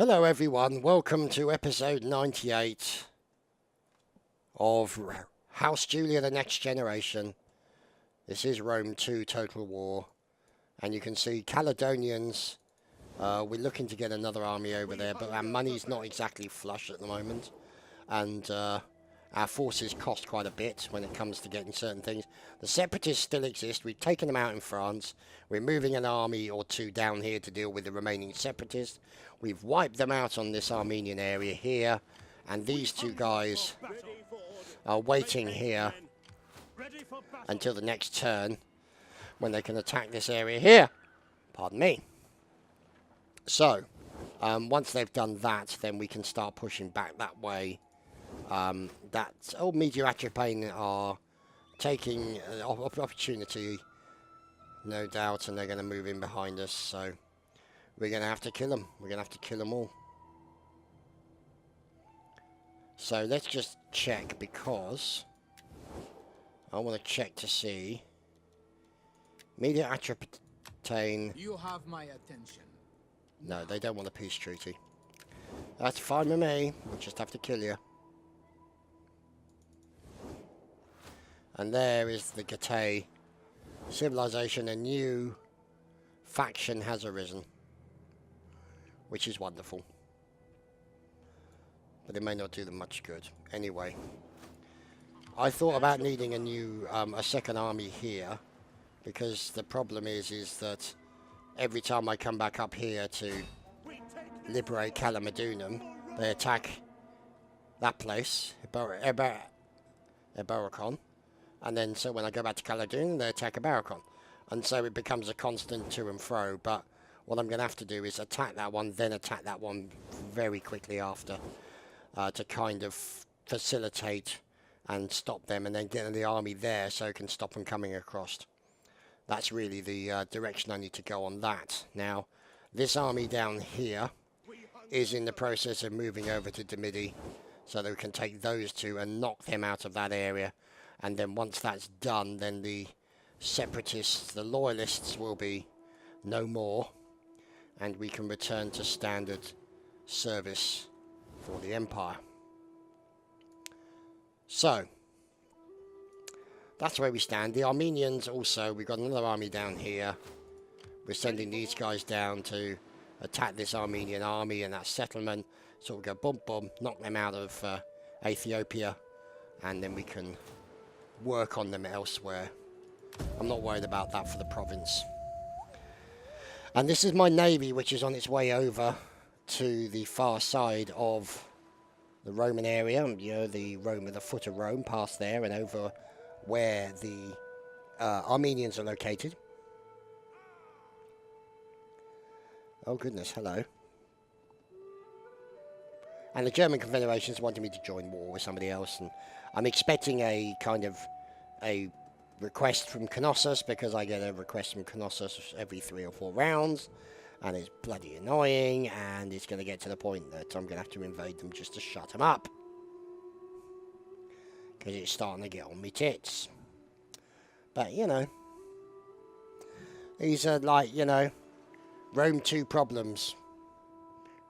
Hello everyone, welcome to episode 98 of House Julia the Next Generation. This is Rome 2 Total War, and you can see Caledonians, we're looking to get another army over there, but our money's not exactly flush at the moment, and our forces cost quite a bit when it comes to getting certain things. The Separatists still exist, we've taken them out in France, we're moving an army or two down here to deal with the remaining Separatists. We've wiped them out on this Armenian area here, and these two guys are waiting here until the next turn when they can attack this area here. Pardon me. So, once they've done that, then we can start pushing back that way. That old Media Atropine are taking an opportunity, no doubt, and they're going to move in behind us, so we're going to have to kill them. We're going to have to kill them all. So let's just check, because I want to check to see. Media Atropine. You have my attention. No, they don't want a peace treaty. That's fine with me. We'll just have to kill you. And there is the Gate civilization. A new faction has arisen, which is wonderful. But it may not do them much good. Anyway, I thought about needing a new, a second army here, because the problem is that every time I come back up here to liberate Calamedunum, they attack that place, Eboracon, and then so when I go back to Caledonian, they attack Eboracon, and so it becomes a constant to and fro. But what I'm going to have to do is attack that one, then attack that one very quickly after, to kind of facilitate and stop them, and then get the army there so it can stop them coming across. That's really the direction I need to go on that. Now, this army down here is in the process of moving over to Demidi, so that we can take those two and knock them out of that area. And then once that's done, then the separatists, the loyalists, will be no more, and we can return to standard service for the Empire. So, that's where we stand. The Armenians also, we've got another army down here. We're sending these guys down to attack this Armenian army and that settlement. So we'll go boom, boom, knock them out of Ethiopia, and then we can work on them elsewhere. I'm not worried about that for the province. And this is my navy, which is on its way over to the far side of the Roman area. You know, the foot of Rome, past there and over where the Armenians are located. Oh goodness, hello. And the German Confederation's wanting me to join war with somebody else, and I'm expecting a kind of a request from Knossos, because I get a request from Knossos every 3 or 4 rounds, and it's bloody annoying, and it's going to get to the point that I'm going to have to invade them just to shut them up, because it's starting to get on me tits. But, you know, these are like, you know, Rome 2 problems.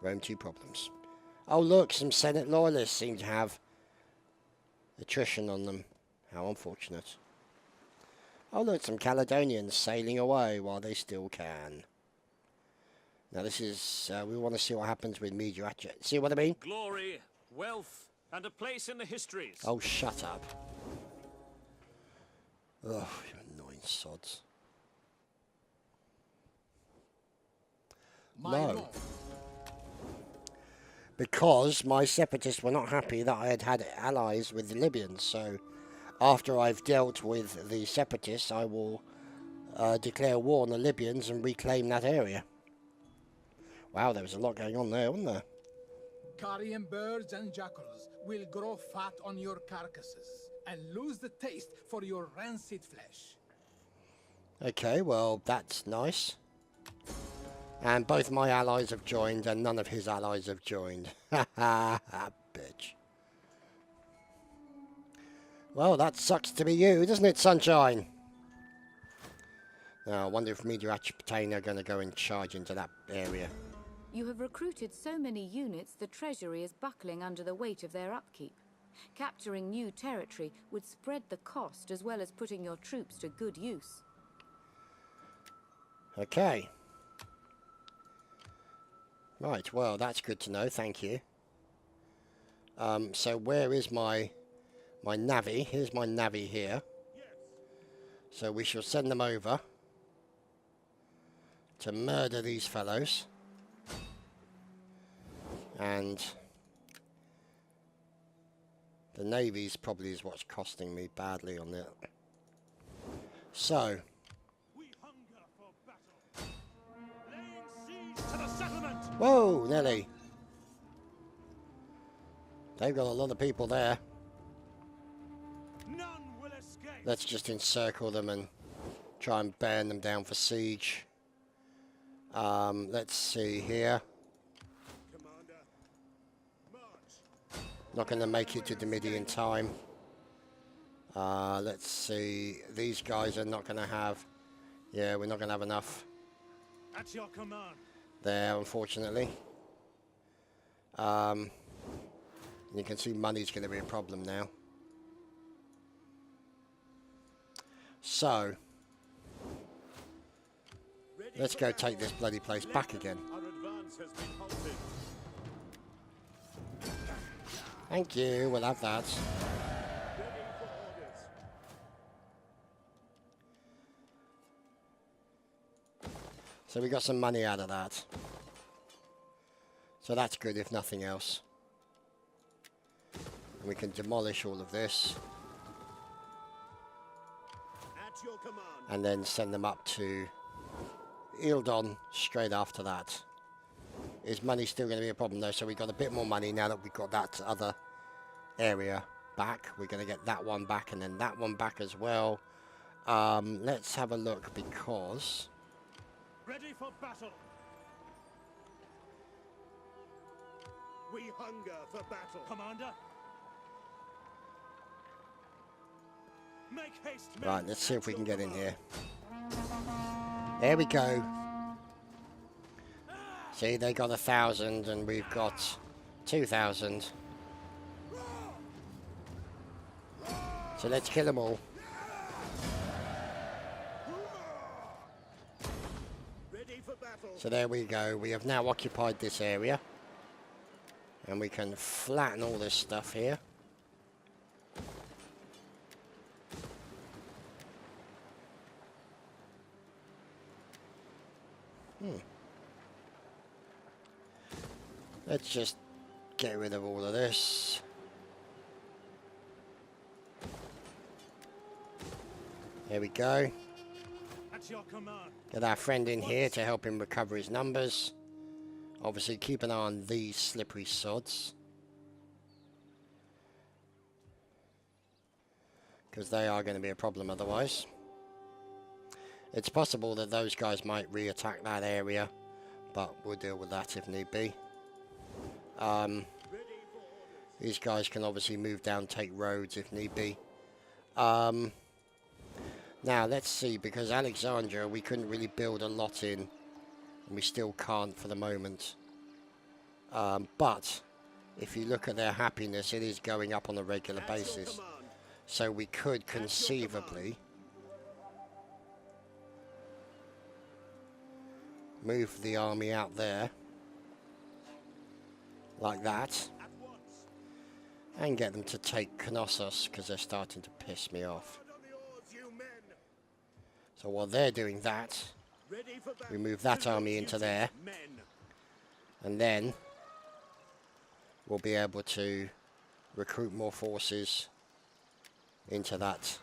Rome 2 problems. Oh look, some Senate loyalists seem to have attrition on them. How unfortunate. Oh look, some Caledonians sailing away while they still can. Now this is, we want to see what happens with Media Atropine. See what I mean? Glory, wealth, and a place in the histories. Oh, shut up. Oh, you annoying sods. No. Because my separatists were not happy that I had allies with the Libyans, so after I've dealt with the separatists, I will declare war on the Libyans and reclaim that area. Wow, there was a lot going on there, wasn't there? Carrion birds and jackals will grow fat on your carcasses and lose the taste for your rancid flesh. Okay, well, that's nice. And both my allies have joined, and none of his allies have joined. Ha ha ha, bitch. Well, that sucks to be you, doesn't it, Sunshine? Now, I wonder if Media Atropine are going to go and charge into that area. You have recruited so many units, the treasury is buckling under the weight of their upkeep. Capturing new territory would spread the cost as well as putting your troops to good use. Okay. Right, well, that's good to know, thank you. So where is my navvy? Here's my navvy here. So we shall send them over to murder these fellows. And the navy's probably is what's costing me badly on it. So We hunger for battle. Laying siege to the settlement. whoa, Nelly. They've got a lot of people there. None will escape. Let's just encircle them and try and burn them down for siege. Let's see here. Commander, march. Not going to make it to Dimidi in time. Let's see. These guys are not going to have... Yeah, we're not going to have enough At your command. there, unfortunately. You can see money's going to be a problem now. So, let's go take this bloody place back again. Our advance has been halted. Thank you, we'll have that. Ready for orders. So we got some money out of that. So that's good, if nothing else. And we can demolish all of this. At your command. And then send them up to Eildon straight after that. Is money still going to be a problem though? So we got a bit more money now that we've got that other area back. We're going to get that one back and then that one back as well. Let's have a look because... Ready for battle. We hunger for battle. Commander. Make haste, men. Right, let's see if At we can your get in command. here. There we go. See, they got 1,000 and we've got 2,000. So let's kill them all. Ready for battle. So there we go. We have now occupied this area. And we can flatten all this stuff here. Let's just get rid of all of this. There we go. At your command. Get our friend in here to help him recover his numbers. Obviously keep an eye on these slippery sods. Because they are going to be a problem otherwise. It's possible that those guys might re-attack that area. But we'll deal with that if need be. These guys can obviously move down, take roads if need be. Now let's see, because Alexandria we couldn't really build a lot in, and we still can't for the moment. But if you look at their happiness, it is going up on a regular basis. So we could conceivably move the army out there like that and get them to take Knossos because they're starting to piss me off. So while they're doing that, we move that army into there and then we'll be able to recruit more forces into that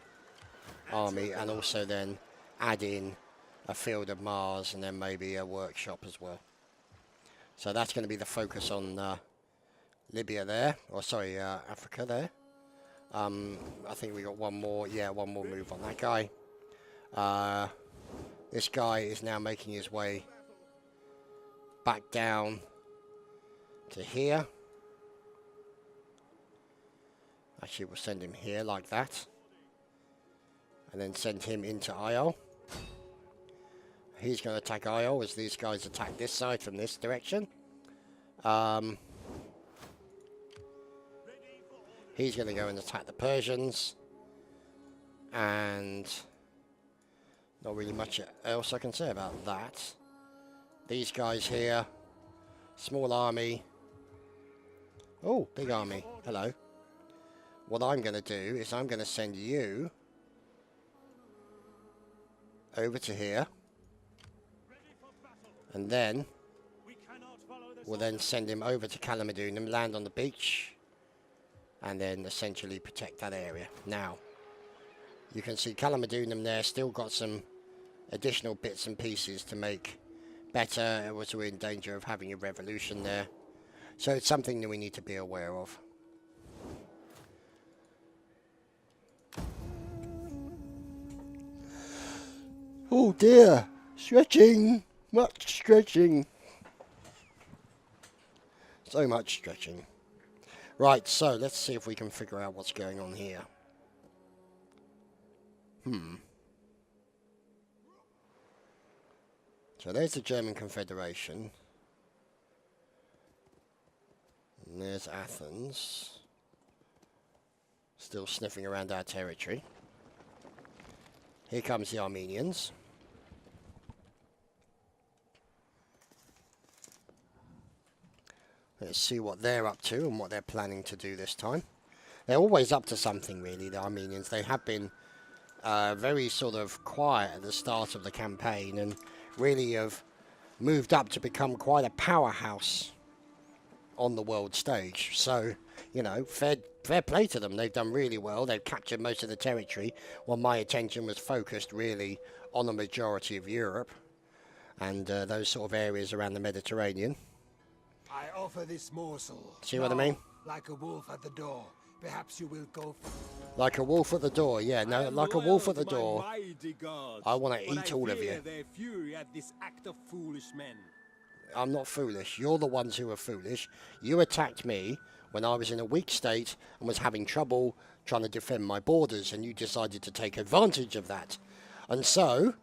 army and also then add in a field of Mars and then maybe a workshop as well. So that's going to be the focus on Libya there, or sorry, Africa there. I think we got one more, yeah, one more move on that guy. This guy is now making his way back down to here. Actually, we'll send him here like that. And then send him into Isle. He's going to attack Isle as these guys attack this side from this direction. He's going to go and attack the Persians. And not really much else I can say about that. These guys here, small army. Oh, big army. Hello. What I'm going to do is I'm going to send you over to here. And then we'll then send him over to Calamidunum, land on the beach, and then essentially protect that area. Now, you can see Calamidunum there, still got some additional bits and pieces to make better. It was in danger of having a revolution there. So it's something that we need to be aware of. Oh dear, stretching, much stretching. So much stretching. Right, so let's see if we can figure out what's going on here. So there's the German Confederation. And there's Athens. Still sniffing around our territory. Here comes the Armenians. Let's see what they're up to and what they're planning to do this time. They're always up to something, really, the Armenians. They have been very sort of quiet at the start of the campaign and really have moved up to become quite a powerhouse on the world stage. So, you know, fair play to them. They've done really well. They've captured most of the territory, while my attention was focused really on the majority of Europe and those sort of areas around the Mediterranean. I offer this morsel. See what I mean? Like a wolf at the door. Perhaps you will go. Like a wolf at the door, yeah. No, like a wolf at the door. I want to eat all of you. Their fury at this act of foolish men. I'm not foolish. You're the ones who are foolish. You attacked me when I was in a weak state and was having trouble trying to defend my borders, and you decided to take advantage of that. And so,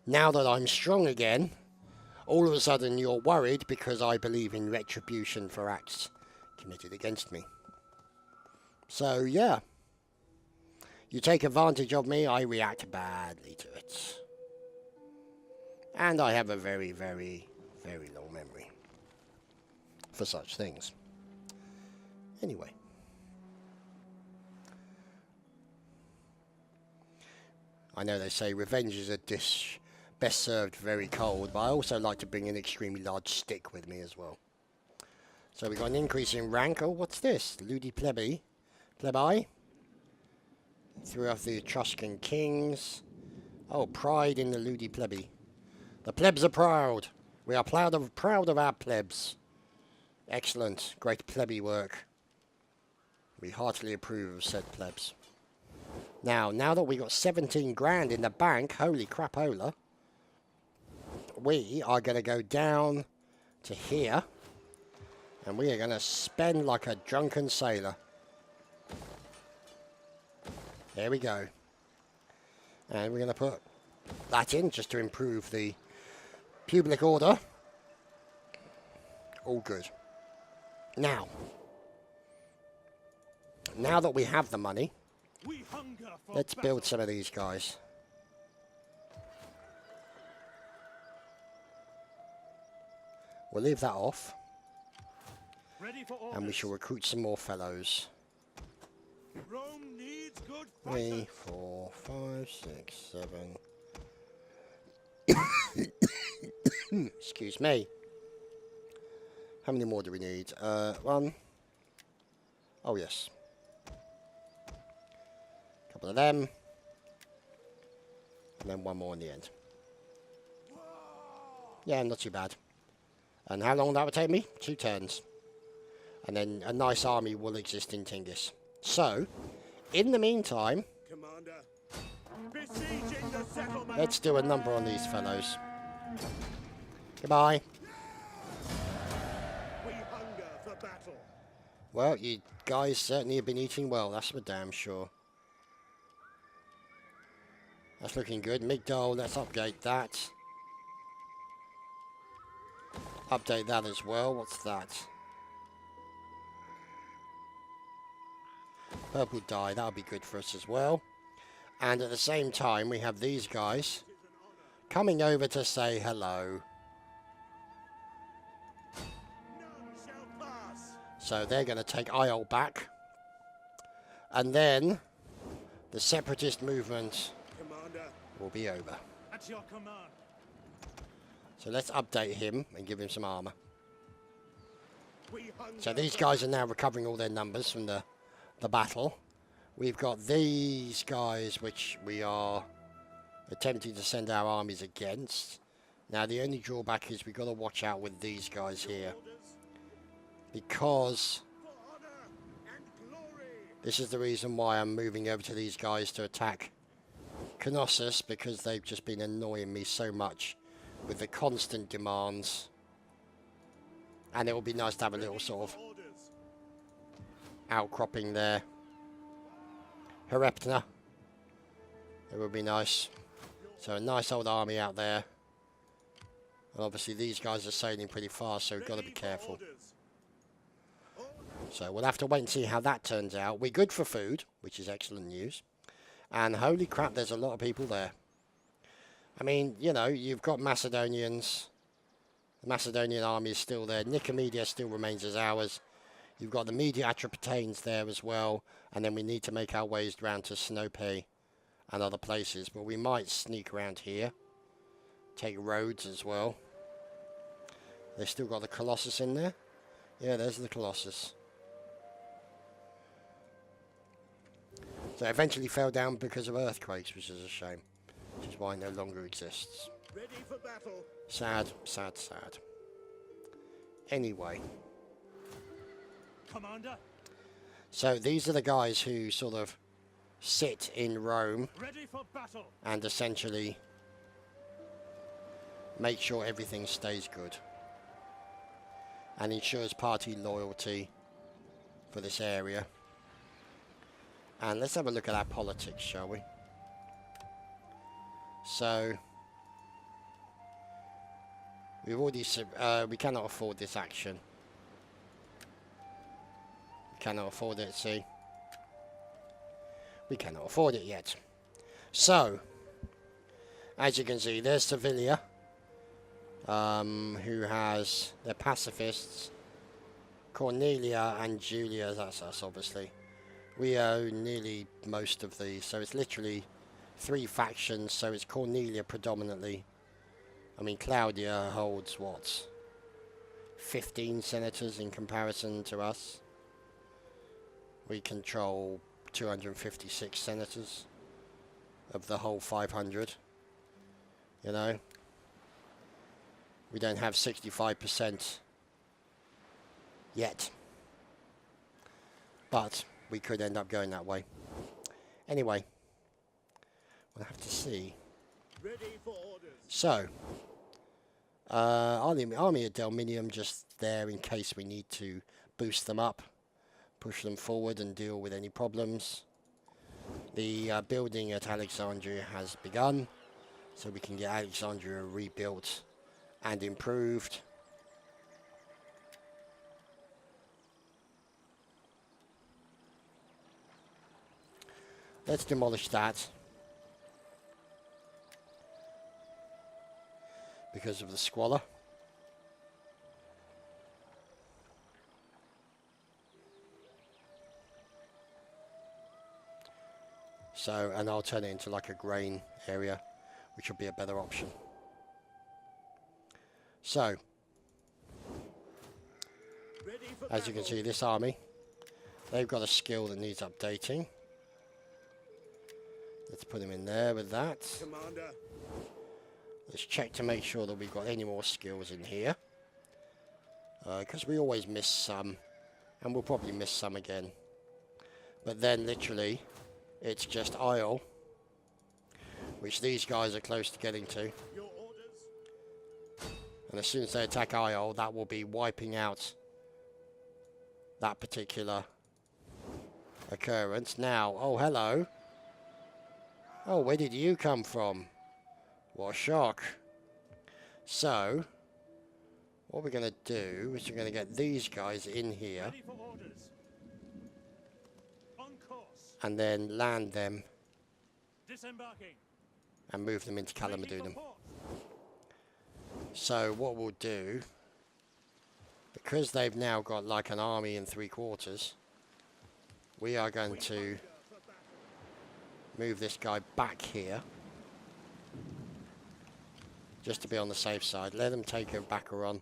now that I'm strong again, all of a sudden you're worried because I believe in retribution for acts committed against me. So, yeah. You take advantage of me, I react badly to it. And I have a very, very, very long memory for such things. Anyway. I know they say revenge is a dish best served very cold, but I also like to bring an extremely large stick with me as well. So we got an increase in rank. Oh, what's this? Ludi Plebi. Plebi. Threw off the Etruscan kings. Oh, pride in the Ludi Plebi. The plebs are proud. We are proud of our plebs. Excellent. Great plebby work. We heartily approve of said plebs. Now that we got 17 grand in the bank, holy crapola, we are going to go down to here, and we are going to spend like a drunken sailor. There we go. And we're going to put that in just to improve the public order. All good. Now that we have the money, let's build some of these guys. We'll leave that off. And we shall recruit some more fellows. Rome needs good 3, 4, 5, 6, 7. Excuse me. How many more do we need? 1. Oh, yes. Couple of them. And then one more in the end. Yeah, not too bad. And how long that would take me? 2 turns. And then a nice army will exist in Tingis. So, in the meantime, Commander, besieging the settlement. let's do a number on these fellows. Goodbye. We hunger for battle. Well, you guys certainly have been eating well, that's for damn sure. That's looking good. Migdol, let's update that. Update that as well. What's that? Purple dye, that'll be good for us as well. And at the same time, we have these guys coming over to say hello. None shall pass. So they're going to take Isle back. And then the separatist movement Commander. will be over. At your command. So let's update him and give him some armor. We hunger So these for guys are now recovering all their numbers from the battle. We've got these guys which we are attempting to send our armies against. Now the only drawback is we've got to watch out with these guys here. orders Because for honor and glory. this is the reason why I'm moving over to these guys to attack Knossos, because they've just been annoying me so much with the constant demands. And it will be nice to have a little sort of Orders. outcropping there. Hereptna. It would be nice. So a nice old army out there. And obviously these guys are sailing pretty fast, so we've got to be Ready for careful. orders. So we'll have to wait and see how that turns out. We're good for food, which is excellent news. And holy crap, there's a lot of people there. I mean, you know, you've got Macedonians. The Macedonian army is still there. Nicomedia still remains as ours. You've got the Media Atropatanes there as well. And then we need to make our ways round to Sinope and other places. But we might sneak around here. Take Rhodes as well. They've still got the Colossus in there. Yeah, there's the Colossus. So it eventually fell down because of earthquakes, which is a shame. Which is why it no longer exists. Ready for battle. Sad, sad, sad. Anyway. Commander. So these are the guys who sort of sit in Rome Ready for battle. and essentially make sure everything stays good. And ensures party loyalty for this area. And let's have a look at our politics, shall we? So we've already we cannot afford this action. We cannot afford it, see? We cannot afford it yet. So, as you can see, there's Sevilla, who has their pacifists. Cornelia and Julia, that's us, obviously. We own nearly most of these, so it's literally 3 factions, so it's Cornelia predominantly. I mean, Claudia holds, what, 15 senators in comparison to us. We control 256 senators of the whole 500, you know. We don't have 65% yet, but we could end up going that way. Anyway, we'll have to see. Ready for orders. So, Army of Delminium just there in case we need to boost them up, push them forward and deal with any problems. The building at Alexandria has begun, so we can get Alexandria rebuilt and improved. Let's demolish that. Because of the squalor. So, and I'll turn it into like a grain area, which will be a better option. So, Ready for as you can battle. see, this army, they've got a skill that needs updating. Let's put them in there with that. Commander. Let's check to make sure that we've got any more skills in here. Because we always miss some. And we'll probably miss some again. But then, literally, it's just Isle. Which these guys are close to getting to. Your orders. And as soon as they attack Isle, that will be wiping out that particular occurrence. Now, oh, hello. Oh, where did you come from? What a shock. So, what we're going to do is we're going to get these guys in here. Ready for orders. On course. and then land them Disembarking. and move them into Making for Calamodunum. port. So what we'll do, because they've now got like an army and 3/4, we are going to move this guy back here just to be on the safe side. Let them take a back run,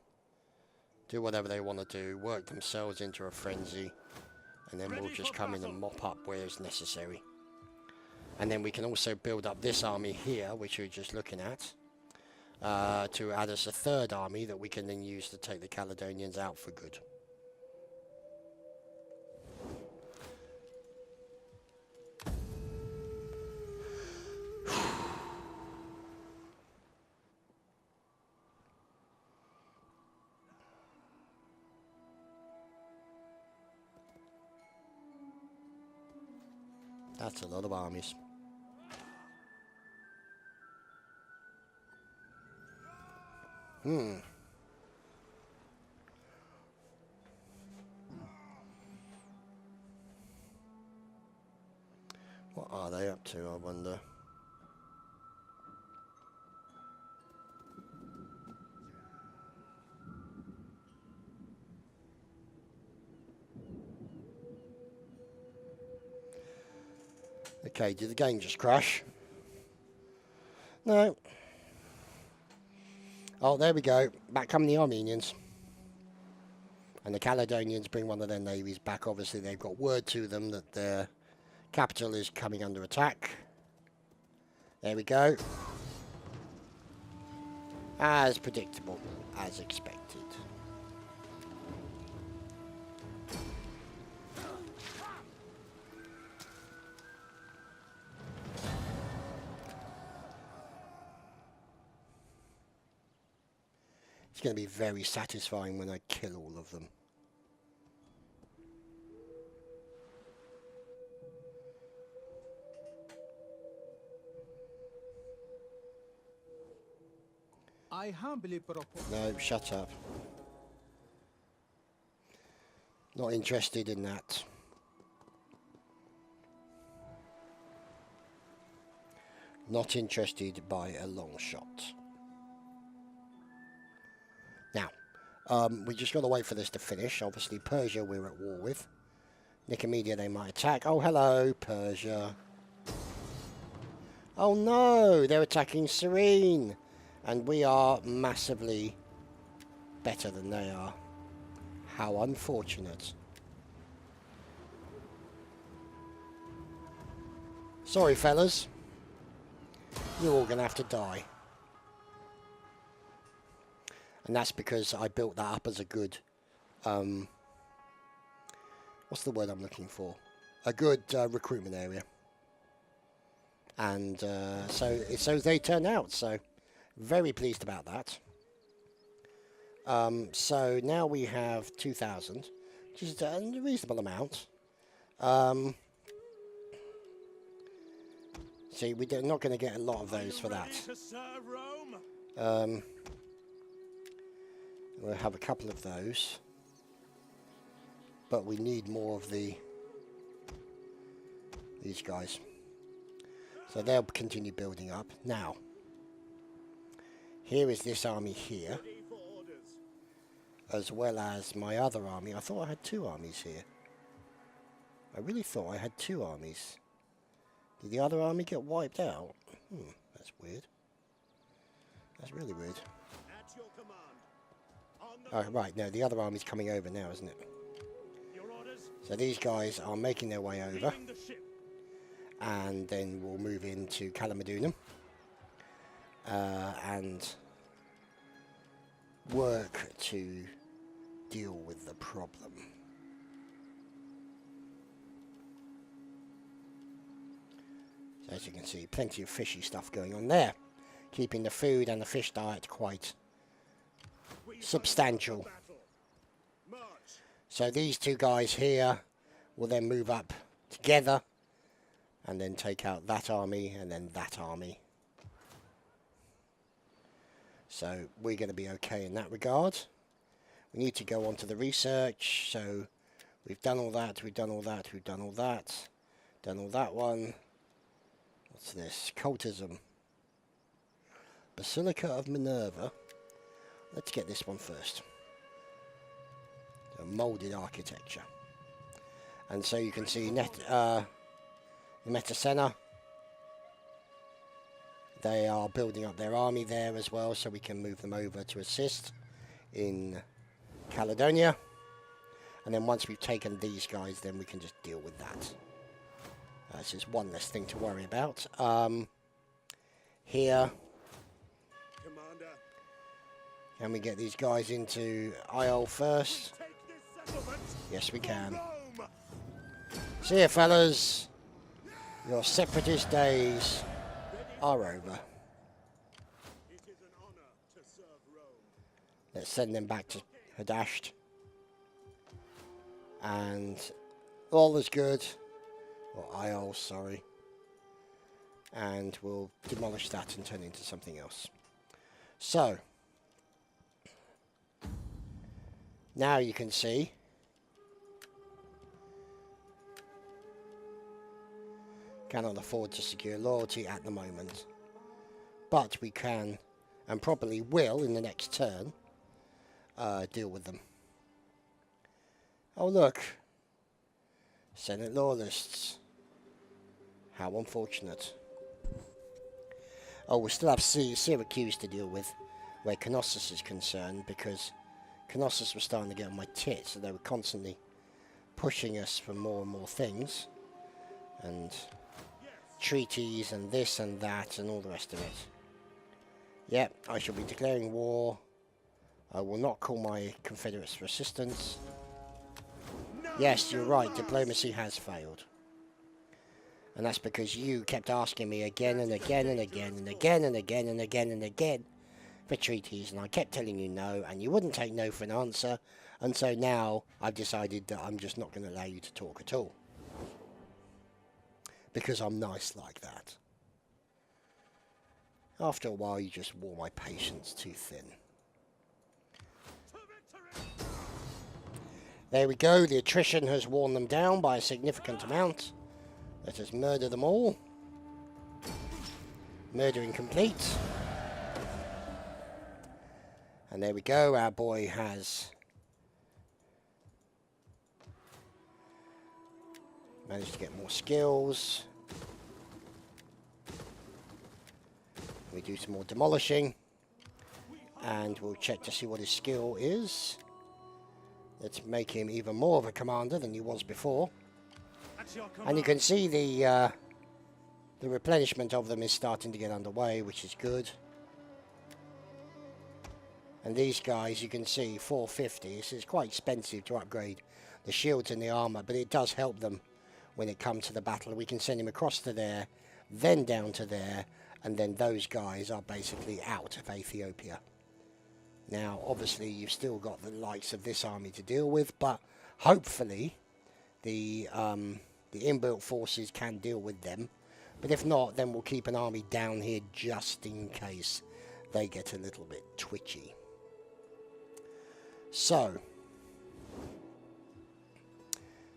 do whatever they want to do, work themselves into a frenzy, and then we'll just come in and mop up where it's necessary. And then we can also build up this army here, which we're just looking at, to add us a third army that we can then use to take the Caledonians out for good. That's a lot of armies. What are they up to, I wonder? Okay, did the game just crash? No. Oh, there we go. Back come the Armenians. And the Caledonians bring one of their navies back. Obviously, they've got word to them that their capital is coming under attack. There we go. As predictable, as expected. It's going to be very satisfying when I kill all of them. I humbly propose. No, shut up. Not interested in that. Not interested by a long shot. Now, we just got to wait for this to finish. Obviously, Persia we're at war with. Nicomedia they might attack. Oh, hello, Persia. Oh no, they're attacking Serene. And we are massively better than they are. How unfortunate. Sorry, fellas. You're all going to have to die. And that's because I built that up as a good... what's the word I'm looking for? A good recruitment area. And so they turn out. So very pleased about that. So now we have 2,000, which is a reasonable amount. See, we're not going to get a lot of those for that. We'll have a couple of those. But we need more of these guys. So they'll continue building up. Now, here is this army here. As well as my other army. I thought I had two armies here. I really thought I had two armies. Did the other army get wiped out? That's weird. That's really weird. Oh, right, no, the other army's coming over now, isn't it? So these guys are making their way over. And then we'll move into Calamodunum. And work to deal with the problem. So as you can see, plenty of fishy stuff going on there. Keeping the food and the fish diet quite substantial. So these two guys here will then move up together and then take out that army and then that army. So we're going to be okay in that regard. We need to go on to the research. So we've done all that, we've done all that, we've done all that. Done all that one. What's this? Cultism. Basilica of Minerva. Let's get this one first. A moulded architecture. And so you can see the Metacena. They are building up their army there as well, so we can move them over to assist in Caledonia. And then once we've taken these guys, then we can just deal with that. This is one less thing to worry about. Here, Commander, can we get these guys into Isle first? take this settlement Yes, we for can. Rome. See ya, fellas. Your separatist days are over. It is an honor to serve Rome. Let's send them back to Hadasht. And all is good. Or Isle, sorry. And we'll demolish that and turn it into something else. So, now you can see cannot afford to secure loyalty at the moment. But we can, and probably will in the next turn, deal with them. Oh look, Senate law lists. How unfortunate. Oh, we still have Syracuse to deal with, where Knossos is concerned, because Knossos was starting to get on my tits, so they were constantly pushing us for more and more things, and treaties and this and that and all the rest of it. Yep, I shall be declaring war. I will not call my Confederates for assistance. Yes, you're right, diplomacy has failed. And that's because you kept asking me again and again and again and again and again and again and again for treaties, and I kept telling you no, and you wouldn't take no for an answer, and so now I've decided that I'm just not going to allow you to talk at all. Because I'm nice like that. After a while, you just wore my patience too thin. There we go, the attrition has worn them down by a significant amount. Let us murder them all. Murdering complete. And there we go, our boy has managed to get more skills. We do some more demolishing. And we'll check to see what his skill is. Let's make him even more of a commander than he was before. And you can see the replenishment of them is starting to get underway, which is good. And these guys, you can see, 450. This is quite expensive to upgrade the shields and the armor, but it does help them when it comes to the battle. We can send him across to there, then down to there, and then those guys are basically out of Ethiopia. Now, obviously, you've still got the likes of this army to deal with, but hopefully the inbuilt forces can deal with them. But if not, then we'll keep an army down here just in case they get a little bit twitchy. So.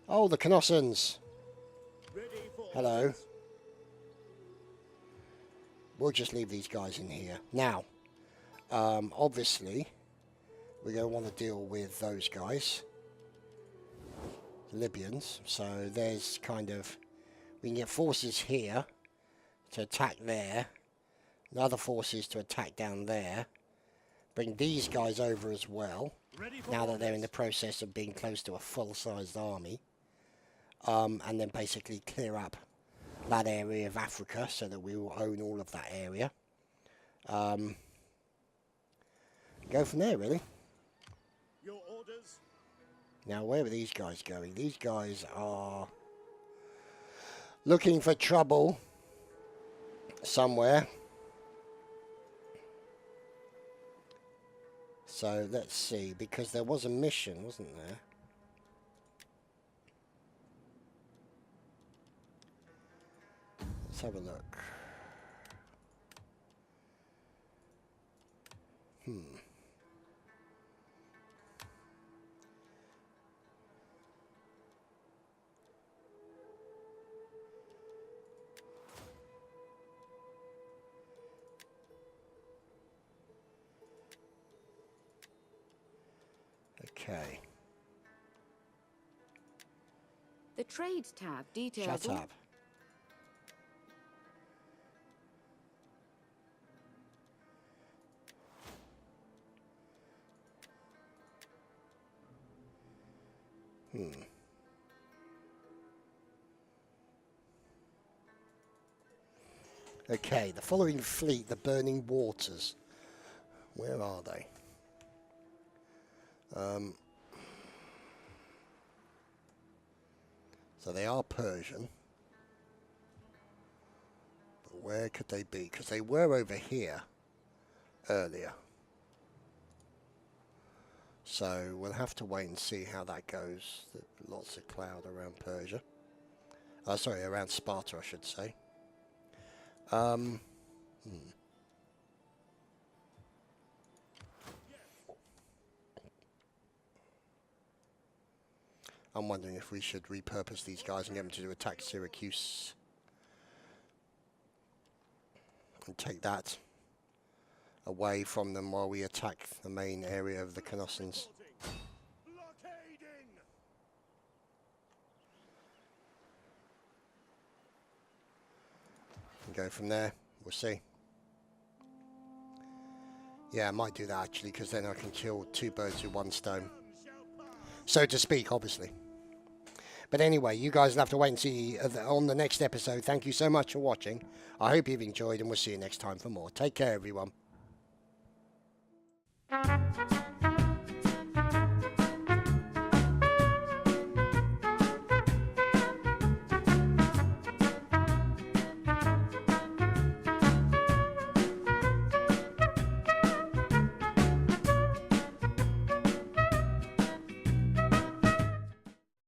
Oh, the Canossians. Hello. We'll just leave these guys in here. Now, obviously, we're going to want to deal with those guys. The Libyans. So there's kind of... We can get forces here to attack there. And other forces to attack down there. Bring these guys over as well. Now that they're in the process of being close to a full-sized army. And then basically clear up that area of Africa so that we will own all of that area. Go from there, really. Your orders? Now, where are these guys going? These guys are looking for trouble somewhere. So, let's see, because there was a mission, wasn't there? Let's have a look. Okay. The Trades tab details Shut all... up. Okay, the following fleet, the Burning Waters. Where are they? So they are Persian. But where could they be? Because they were over here earlier. So we'll have to wait and see how that goes. Lots of cloud around Persia. Sorry, around Sparta, I should say. I'm wondering if we should repurpose these guys and get them to attack Syracuse. And take that away from them while we attack the main area of the Canossians. Blockading! And go from there. We'll see. Yeah, I might do that actually, because then I can kill two birds with one stone. So to speak, obviously. But anyway, you guys will have to wait and see on the next episode. Thank you so much for watching. I hope you've enjoyed, and we'll see you next time for more. Take care, everyone.